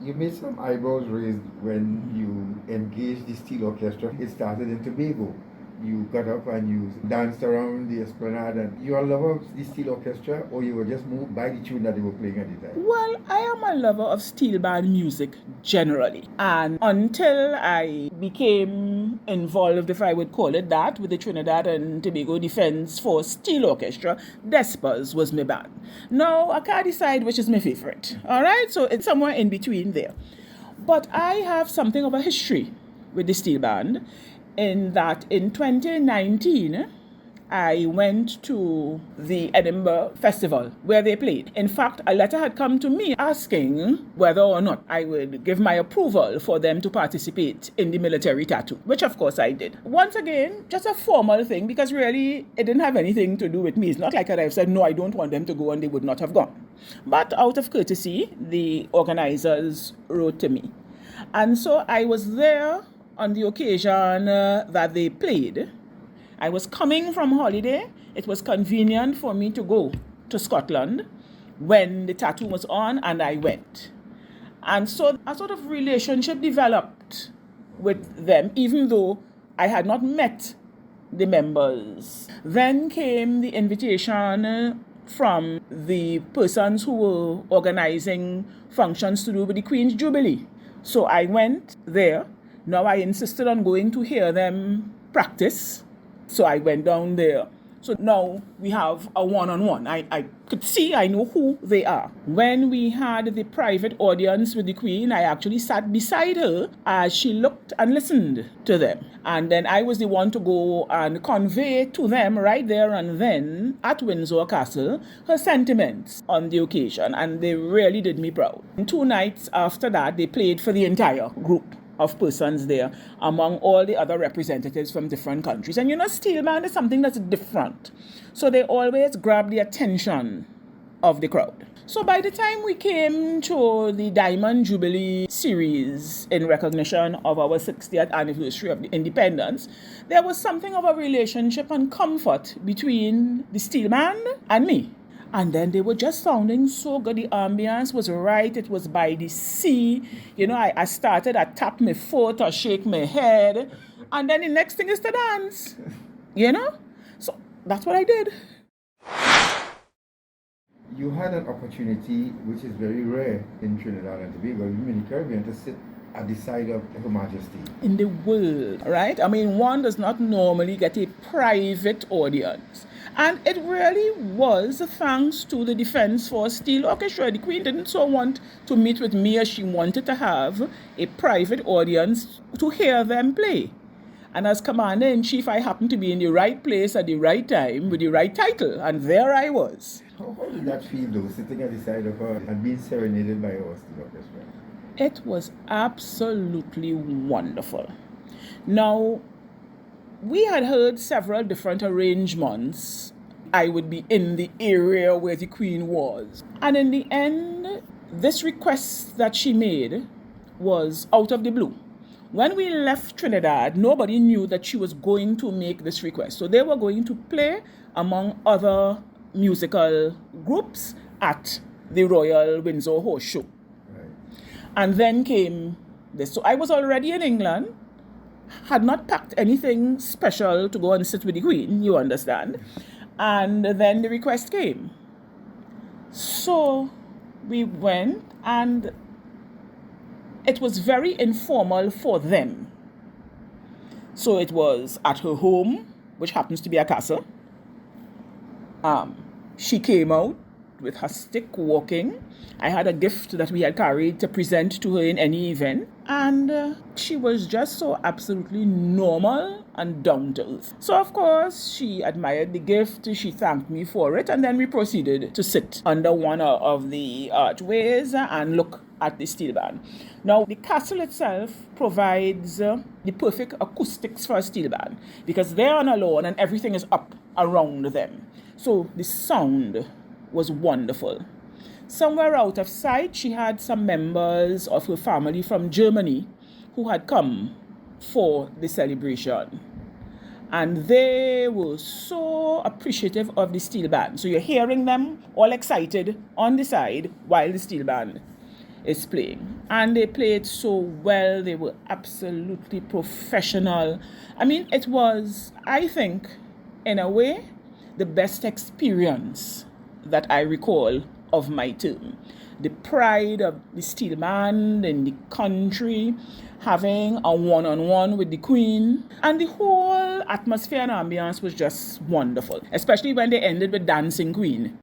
You made some eyebrows raised when you engaged the steel orchestra. It started in Tobago. You got up and you danced around the esplanade, and you are a lover of the steel orchestra, or you were just moved by the tune that they were playing at the time? Well, I am a lover of steel band music generally. And until I became involved, if I would call it that, with the Trinidad and Tobago Defense Force Steel Orchestra, Despas was my band. Now, I can't decide which is my favorite. All right? So it's somewhere in between there. But I have something of a history with the steel band in that in 2019, I went to the Edinburgh Festival where they played. In fact, a letter had come to me asking whether or not I would give my approval for them to participate in the military tattoo, which of course I did. Once again, just a formal thing, because really it didn't have anything to do with me. It's not like I've said, no, I don't want them to go, and they would not have gone. But out of courtesy, the organizers wrote to me. And so I was there on the occasion that they played. I was coming from holiday. It was convenient for me to go to Scotland when the tattoo was on, and I went. And so a sort of relationship developed with them, even though I had not met the members. Then came the invitation from the persons who were organizing functions to do with the Queen's Jubilee. So I went there. Now I insisted on going to hear them practice. So I went down there. So now we have a one-on-one. I could see, I know who they are. When we had the private audience with the Queen, I actually sat beside her as she looked and listened to them. And then I was the one to go and convey to them right there and then at Windsor Castle her sentiments on the occasion. And they really did me proud. And 2 nights after that, they played for the entire group of persons there, among all the other representatives from different countries. And steel band is something that's different. So they always grab the attention of the crowd. So by the time we came to the Diamond Jubilee series in recognition of our 60th anniversary of the independence, there was something of a relationship and comfort between the steel band and me. And then they were just sounding so good. The ambience was right. It was by the sea. I started, I tapped my foot, I shake my head. And then the next thing is to dance. So that's what I did. You had an opportunity, which is very rare in Trinidad and Tobago, even in the Caribbean, to sit at the side of Her Majesty. In the world, right? I mean, one does not normally get a private audience. And it really was thanks to the Defense Force Steel Orchestra. The Queen didn't so want to meet with me as she wanted to have a private audience to hear them play. And as Commander-in-Chief, I happened to be in the right place at the right time with the right title. And there I was. How did that feel, though, sitting at the side of her and being serenaded by our steel orchestra? It was absolutely wonderful. Now, we had heard several different arrangements. I would be in the area where the Queen was. And in the end, this request that she made was out of the blue. When we left Trinidad, nobody knew that she was going to make this request. So they were going to play among other musical groups at the Royal Windsor Horse Show. Right. And then came this. So I was already in England, had not packed anything special to go and sit with the Queen, you understand. And then the request came. So we went, and it was very informal for them. So it was at her home, which happens to be a castle. She came out with her stick walking. I had a gift that we had carried to present to her in any event. And she was just so absolutely normal and down to earth. So, of course, she admired the gift. She thanked me for it. And then we proceeded to sit under one of the archways and look at the steel band. Now, the castle itself provides the perfect acoustics for a steel band because they're on a lawn and everything is up around them. So the sound was wonderful. Somewhere out of sight, she had some members of her family from Germany who had come for the celebration. And they were so appreciative of the steel band. So you're hearing them all excited on the side while the steel band is playing. And they played so well. They were absolutely professional. I mean, it was, I think, in a way, the best experience that I recall of my term. The pride of the steel band in the country, having a one-on-one with the Queen, and the whole atmosphere and ambience was just wonderful, especially when they ended with Dancing Queen.